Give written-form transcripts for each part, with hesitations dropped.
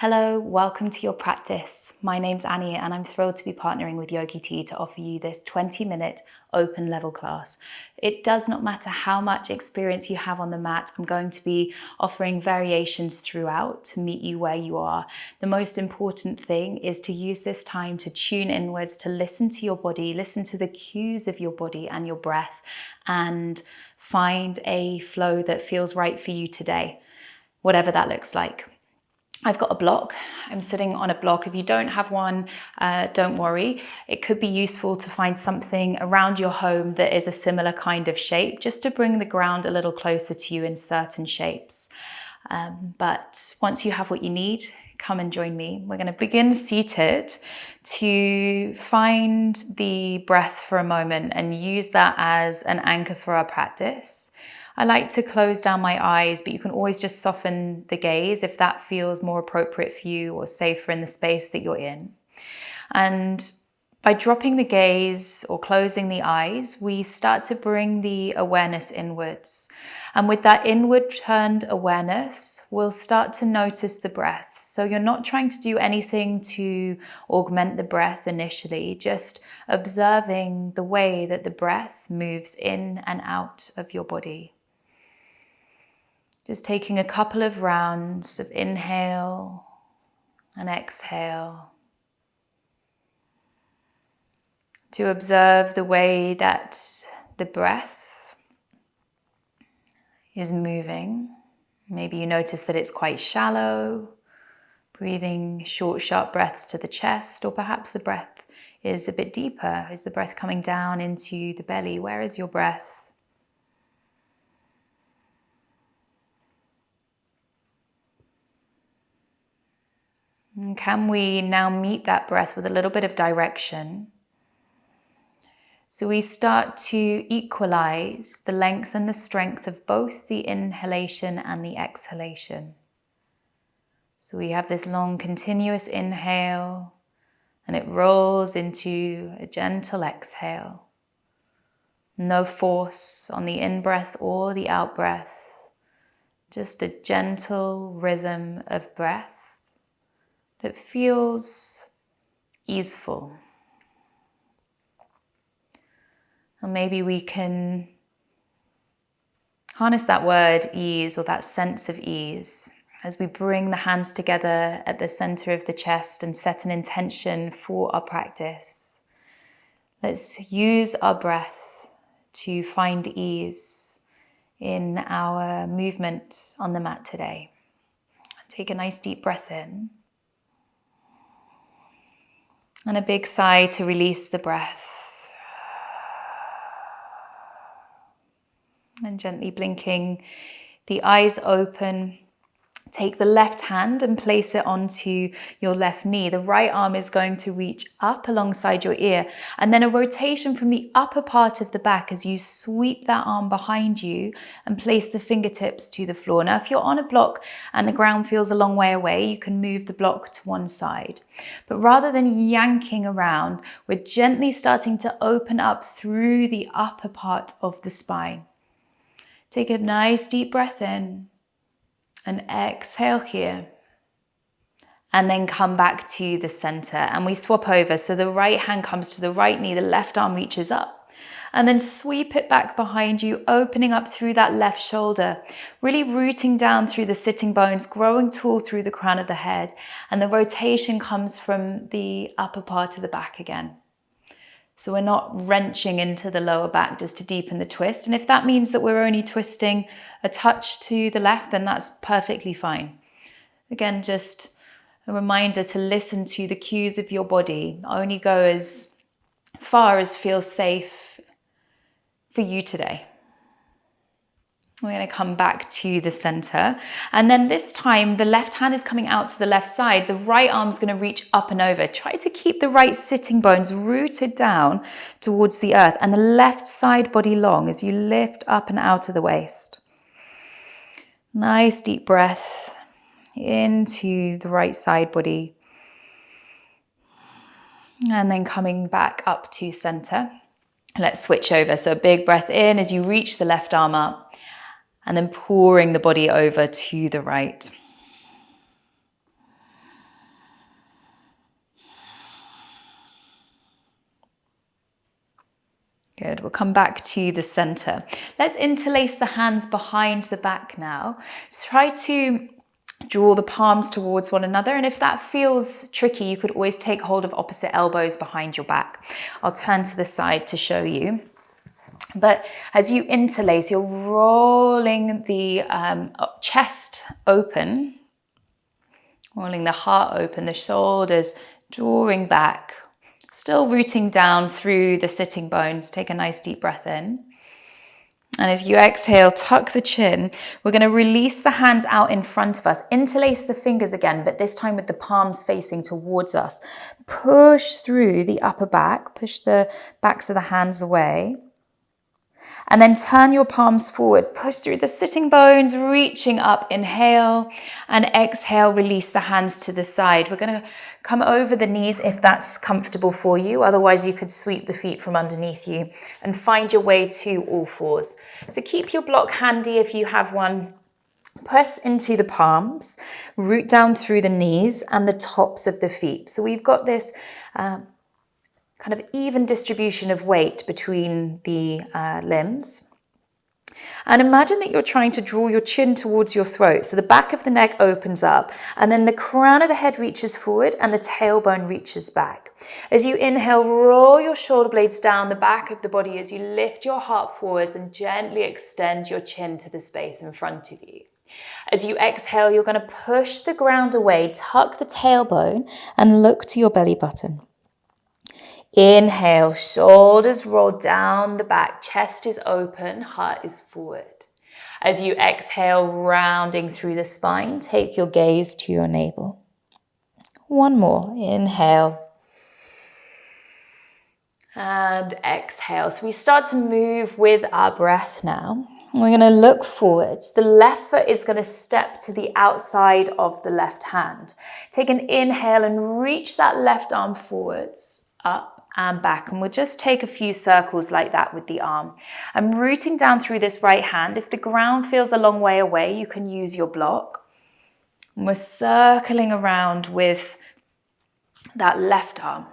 Hello, welcome to your practice. My name's Annie and I'm thrilled to be partnering with Yogi to offer you this 20-minute open level class. It does not matter how much experience you have on the mat, I'm going to be offering variations throughout to meet you where you are. The most important thing is to use this time to tune inwards, to listen to your body, listen to the cues of your body and your breath, and find a flow that feels right for you today, whatever that looks like. I've got a block. I'm sitting on a block. If you don't have one, don't worry. It could be useful to find something around your home that is a similar kind of shape, just to bring the ground a little closer to you in certain shapes. But once you have what you need, come and join me. We're going to begin seated to find the breath for a moment and use that as an anchor for our practice. I like to close down my eyes, but you can always just soften the gaze if that feels more appropriate for you or safer in the space that you're in. And by dropping the gaze or closing the eyes, we start to bring the awareness inwards. And with that inward turned awareness, we'll start to notice the breath. So you're not trying to do anything to augment the breath initially, just observing the way that the breath moves in and out of your body. Just taking a couple of rounds of inhale and exhale to observe the way that the breath is moving. Maybe you notice that it's quite shallow, breathing short, sharp breaths to the chest, or perhaps the breath is a bit deeper. Is the breath coming down into the belly? Where is your breath? And can we now meet that breath with a little bit of direction? So we start to equalize the length and the strength of both the inhalation and the exhalation. So we have this long continuous inhale and it rolls into a gentle exhale. No force on the in-breath or the out-breath, just a gentle rhythm of breath that feels easeful. And maybe we can harness that word ease or that sense of ease as we bring the hands together at the center of the chest and set an intention for our practice. Let's use our breath to find ease in our movement on the mat today. Take a nice deep breath in. And a big sigh to release the breath. And gently blinking the eyes open. Take the left hand and place it onto your left knee. The right arm is going to reach up alongside your ear. And then a rotation from the upper part of the back as you sweep that arm behind you and place the fingertips to the floor. Now, if you're on a block and the ground feels a long way away, you can move the block to one side. But rather than yanking around, we're gently starting to open up through the upper part of the spine. Take a nice deep breath in. And exhale here. And then come back to the center. And we swap over. So the right hand comes to the right knee, the left arm reaches up. And then sweep it back behind you, opening up through that left shoulder, really rooting down through the sitting bones, growing tall through the crown of the head. And the rotation comes from the upper part of the back again. So we're not wrenching into the lower back just to deepen the twist. And if that means that we're only twisting a touch to the left, then that's perfectly fine. Again, just a reminder to listen to the cues of your body. Only go as far as feels safe for you today. We're going to come back to the center. And then this time, the left hand is coming out to the left side. The right arm is going to reach up and over. Try to keep the right sitting bones rooted down towards the earth and the left side body long as you lift up and out of the waist. Nice deep breath into the right side body. And then coming back up to center. Let's switch over. So a big breath in as you reach the left arm up. And then pouring the body over to the right. Good. We'll come back to the center. Let's interlace the hands behind the back now. Try to draw the palms towards one another, and if that feels tricky, you could always take hold of opposite elbows behind your back. I'll turn to the side to show you. But as you interlace, you're rolling the chest open, rolling the heart open, the shoulders drawing back, still rooting down through the sitting bones. Take a nice deep breath in. And as you exhale, tuck the chin. We're going to release the hands out in front of us. Interlace the fingers again, but this time with the palms facing towards us. Push through the upper back. Push the backs of the hands away. And then turn your palms forward. Push through the sitting bones, reaching up. Inhale and exhale, release the hands to the side. We're going to come over the knees if that's comfortable for you. Otherwise, you could sweep the feet from underneath you and find your way to all fours. So keep your block handy if you have one. Press into the palms, root down through the knees and the tops of the feet. So we've got this kind of even distribution of weight between the limbs. And imagine that you're trying to draw your chin towards your throat. So the back of the neck opens up and then the crown of the head reaches forward and the tailbone reaches back. As you inhale, roll your shoulder blades down the back of the body as you lift your heart forwards and gently extend your chin to the space in front of you. As you exhale, you're going to push the ground away, tuck the tailbone and look to your belly button. Inhale, shoulders roll down the back, chest is open, heart is forward. As you exhale, rounding through the spine, take your gaze to your navel. One more, inhale. And exhale. So we start to move with our breath now. We're going to look forwards. The left foot is going to step to the outside of the left hand. Take an inhale and reach that left arm forwards, up and back, and we'll just take a few circles like that with the arm. I'm rooting down through this right hand. If the ground feels a long way away, you can use your block. And we're circling around with that left arm.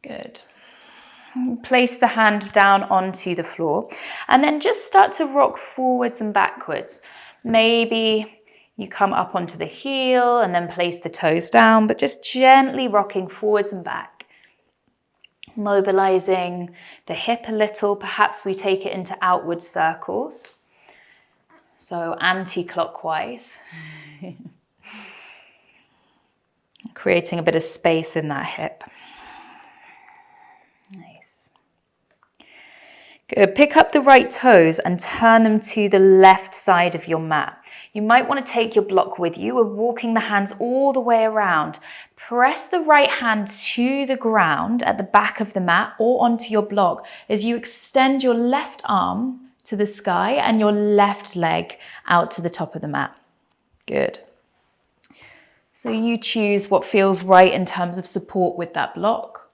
Good. Place the hand down onto the floor and then just start to rock forwards and backwards. Maybe you come up onto the heel and then place the toes down, but just gently rocking forwards and back. Mobilizing the hip a little. Perhaps we take it into outward circles. So anti-clockwise. Creating a bit of space in that hip. Nice. Good. Pick up the right toes and turn them to the left side of your mat. You might want to take your block with you. We're walking the hands all the way around. Press the right hand to the ground at the back of the mat or onto your block as you extend your left arm to the sky and your left leg out to the top of the mat. Good. So you choose what feels right in terms of support with that block.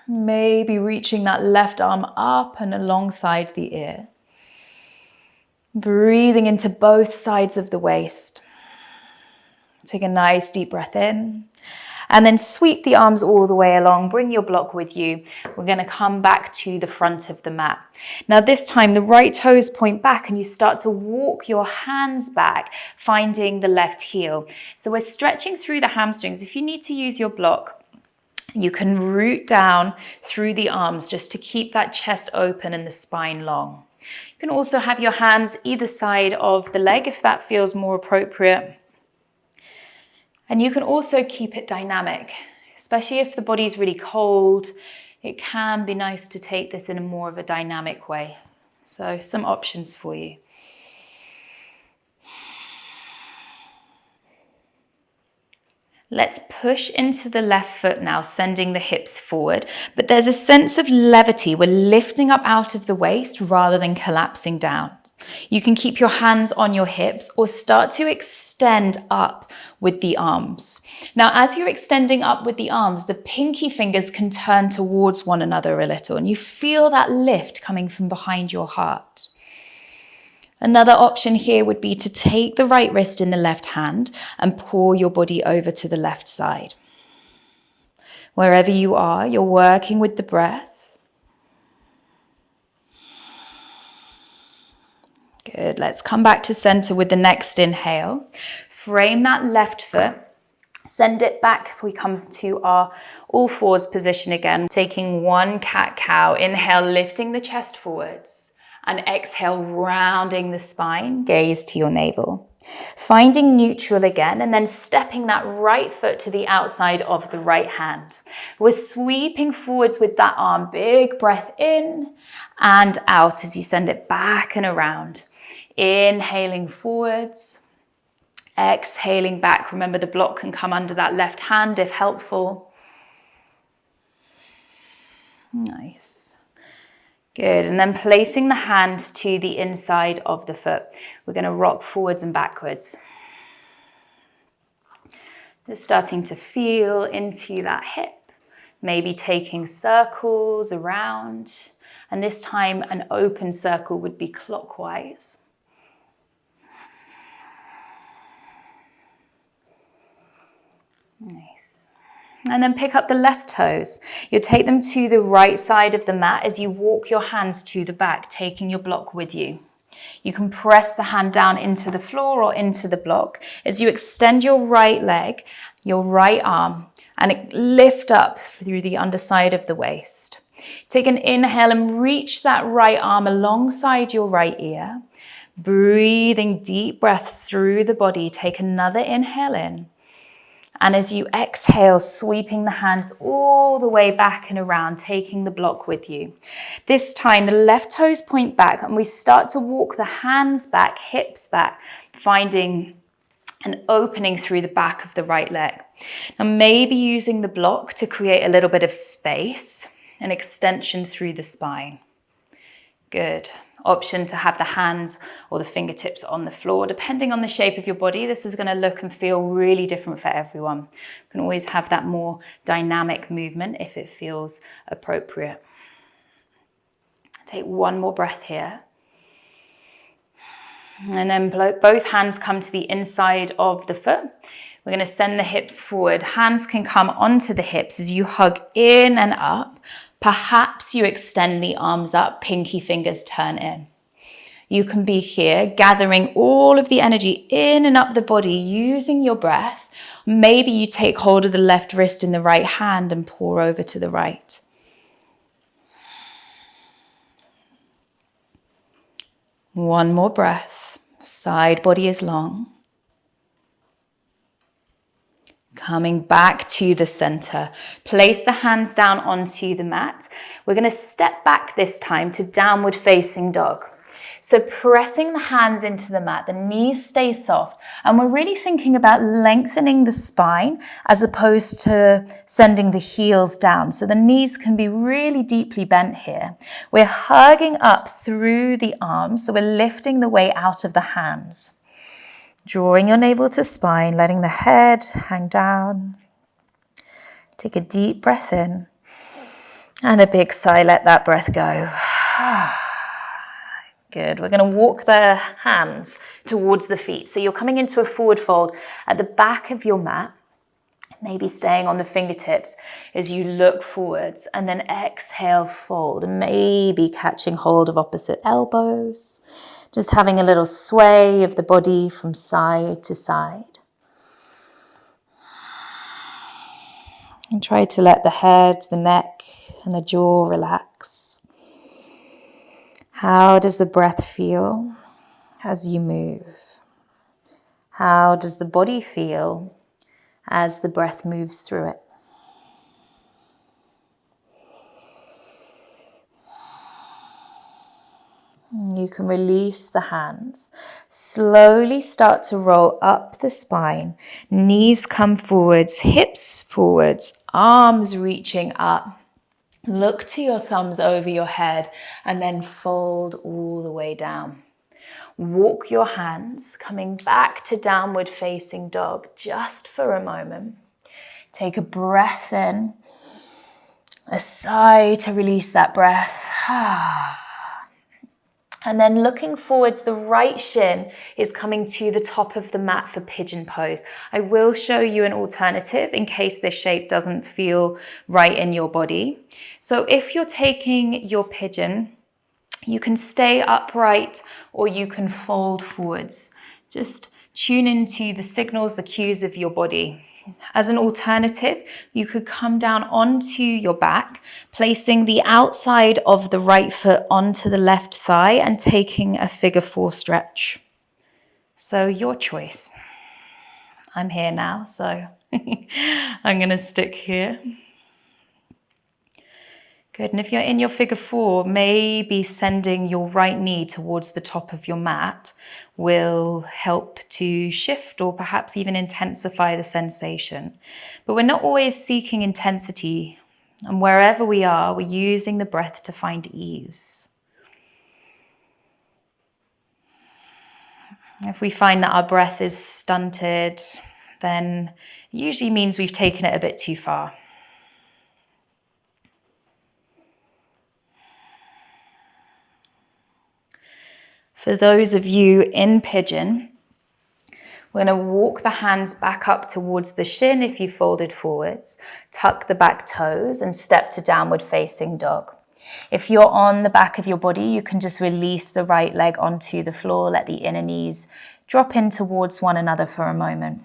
Maybe reaching that left arm up and alongside the ear. Breathing into both sides of the waist. Take a nice deep breath in and then sweep the arms all the way along. Bring your block with you. We're going to come back to the front of the mat. Now this time the right toes point back and you start to walk your hands back, finding the left heel. So we're stretching through the hamstrings. If you need to use your block, you can root down through the arms just to keep that chest open and the spine long. You can also have your hands either side of the leg if that feels more appropriate. And you can also keep it dynamic, especially if the body's really cold. It can be nice to take this in a more of a dynamic way. So some options for you. Let's push into the left foot now, sending the hips forward. But there's a sense of levity. We're lifting up out of the waist rather than collapsing down. You can keep your hands on your hips or start to extend up with the arms. Now, as you're extending up with the arms, the pinky fingers can turn towards one another a little, and you feel that lift coming from behind your heart. Another option here would be to take the right wrist in the left hand and pull your body over to the left side. Wherever you are, you're working with the breath. Good. Let's come back to center with the next inhale. Frame that left foot. Send it back if we come to our all fours position again. Taking one cat-cow. Inhale, lifting the chest forwards. And exhale, rounding the spine. Gaze to your navel. Finding neutral again, and then stepping that right foot to the outside of the right hand. We're sweeping forwards with that arm. Big breath in and out as you send it back and around. Inhaling forwards. Exhaling back. Remember, the block can come under that left hand if helpful. Nice. Good. And then placing the hand to the inside of the foot. We're going to rock forwards and backwards. Just starting to feel into that hip. Maybe taking circles around. And this time an open circle would be clockwise. Nice. And then pick up the left toes. You'll take them to the right side of the mat as you walk your hands to the back, taking your block with you. You can press the hand down into the floor or into the block as you extend your right leg, your right arm, and lift up through the underside of the waist. Take an inhale and reach that right arm alongside your right ear. Breathing deep breaths through the body. Take another inhale in. And as you exhale, sweeping the hands all the way back and around, taking the block with you. This time, the left toes point back and we start to walk the hands back, hips back, finding an opening through the back of the right leg. Now, maybe using the block to create a little bit of space, an extension through the spine. Good. Option to have the hands or the fingertips on the floor. Depending on the shape of your body, this is going to look and feel really different for everyone. You can always have that more dynamic movement if it feels appropriate. Take one more breath here. And then both hands come to the inside of the foot. We're going to send the hips forward. Hands can come onto the hips as you hug in and up. Perhaps you extend the arms up, pinky fingers turn in. You can be here, gathering all of the energy in and up the body, using your breath. Maybe you take hold of the left wrist in the right hand and pour over to the right. One more breath. Side body is long. Coming back to the center. Place the hands down onto the mat. We're going to step back this time to downward facing dog. So pressing the hands into the mat, the knees stay soft, and we're really thinking about lengthening the spine as opposed to sending the heels down. So the knees can be really deeply bent here. We're hugging up through the arms, so we're lifting the weight out of the hands. Drawing your navel to spine, letting the head hang down. Take a deep breath in and a big sigh, let that breath go. Good. We're going to walk the hands towards the feet. So you're coming into a forward fold at the back of your mat, maybe staying on the fingertips as you look forwards, and then exhale, fold, maybe catching hold of opposite elbows. Just having a little sway of the body from side to side. And try to let the head, the neck, and the jaw relax. How does the breath feel as you move? How does the body feel as the breath moves through it? You can release the hands. Slowly start to roll up the spine. Knees come forwards, hips forwards, arms reaching up. Look to your thumbs over your head and then fold all the way down. Walk your hands, coming back to downward facing dog just for a moment. Take a breath in, a sigh to release that breath. And then looking forwards, the right shin is coming to the top of the mat for pigeon pose. I will show you an alternative in case this shape doesn't feel right in your body. So if you're taking your pigeon, you can stay upright or you can fold forwards. Just tune into the signals, the cues of your body. As an alternative, you could come down onto your back, placing the outside of the right foot onto the left thigh and taking a figure 4 stretch. So your choice. I'm here now, so I'm going to stick here. Good, and if you're in your figure 4, maybe sending your right knee towards the top of your mat will help to shift or perhaps even intensify the sensation. But we're not always seeking intensity, and wherever we are, we're using the breath to find ease. If we find that our breath is stunted, then it usually means we've taken it a bit too far. For those of you in pigeon, we're going to walk the hands back up towards the shin if you folded forwards, tuck the back toes and step to downward facing dog. If you're on the back of your body, you can just release the right leg onto the floor, let the inner knees drop in towards one another for a moment.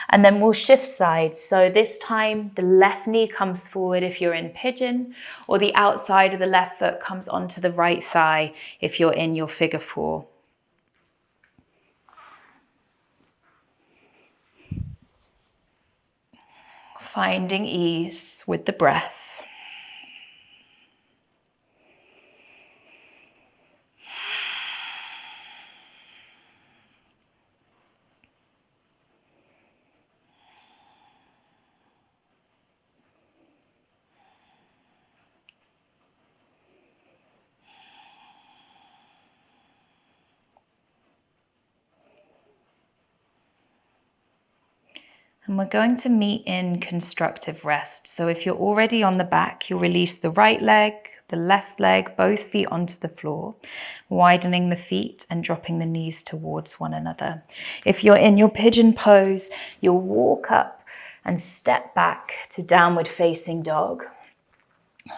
And then we'll shift sides. So this time the left knee comes forward if you're in pigeon, or the outside of the left foot comes onto the right thigh if you're in your figure 4. Finding ease with the breath. And we're going to meet in constructive rest. So if you're already on the back, you'll release the right leg, the left leg, both feet onto the floor, widening the feet and dropping the knees towards one another. If you're in your pigeon pose, you'll walk up and step back to downward facing dog.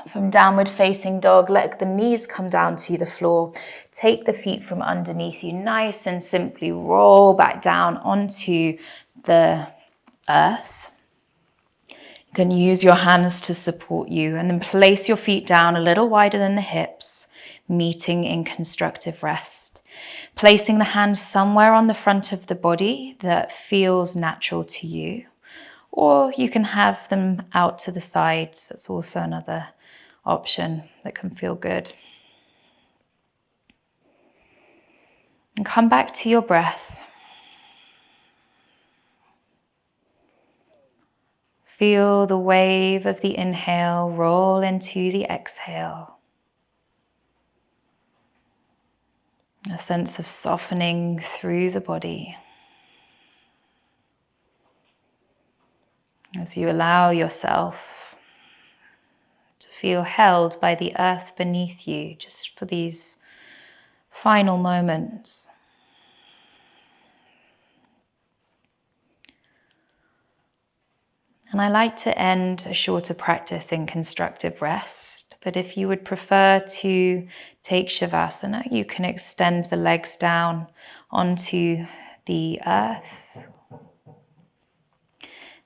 From downward facing dog, let the knees come down to the floor. Take the feet from underneath you, nice and simply roll back down onto the earth. You can use your hands to support you and then place your feet down a little wider than the hips, meeting in constructive rest. Placing the hands somewhere on the front of the body that feels natural to you, or you can have them out to the sides. That's also another option that can feel good. And come back to your breath. Feel the wave of the inhale roll into the exhale. A sense of softening through the body. As you allow yourself to feel held by the earth beneath you, just for these final moments. And I like to end a shorter practice in constructive rest, but if you would prefer to take Shavasana, you can extend the legs down onto the earth,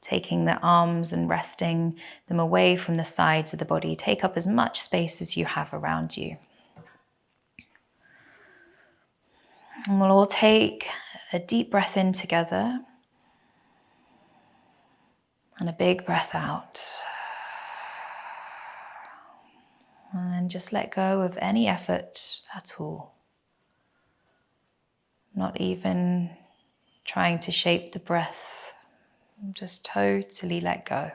taking the arms and resting them away from the sides of the body. Take up as much space as you have around you. And we'll all take a deep breath in together. And a big breath out. And then just let go of any effort at all. Not even trying to shape the breath. Just totally let go.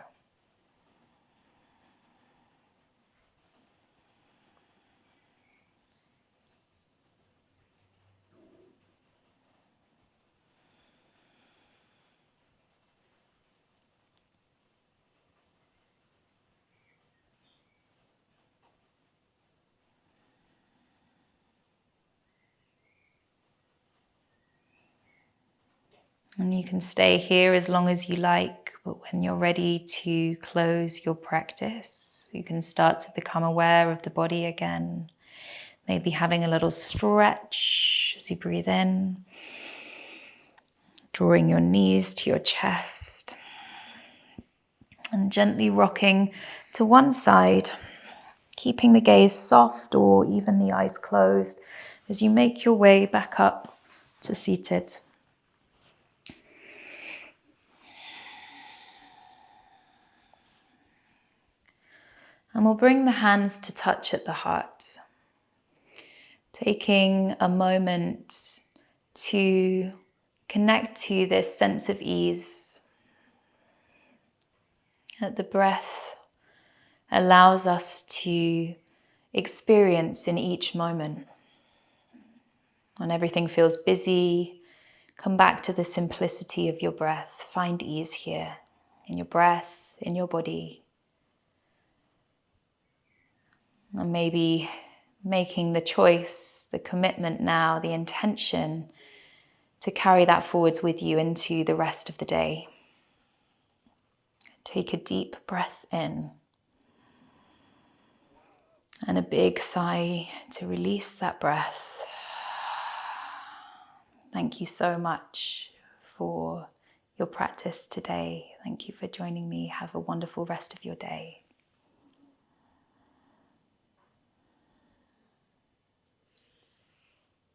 And you can stay here as long as you like, but when you're ready to close your practice, you can start to become aware of the body again. Maybe having a little stretch as you breathe in, drawing your knees to your chest, and gently rocking to one side, keeping the gaze soft or even the eyes closed as you make your way back up to seated. And we'll bring the hands to touch at the heart, taking a moment to connect to this sense of ease that the breath allows us to experience in each moment. When everything feels busy, come back to the simplicity of your breath. Find ease here in your breath, in your body. And maybe making the choice, the commitment now, the intention to carry that forwards with you into the rest of the day. Take a deep breath in and a big sigh to release that breath. Thank you so much for your practice today. Thank you for joining me. Have a wonderful rest of your day.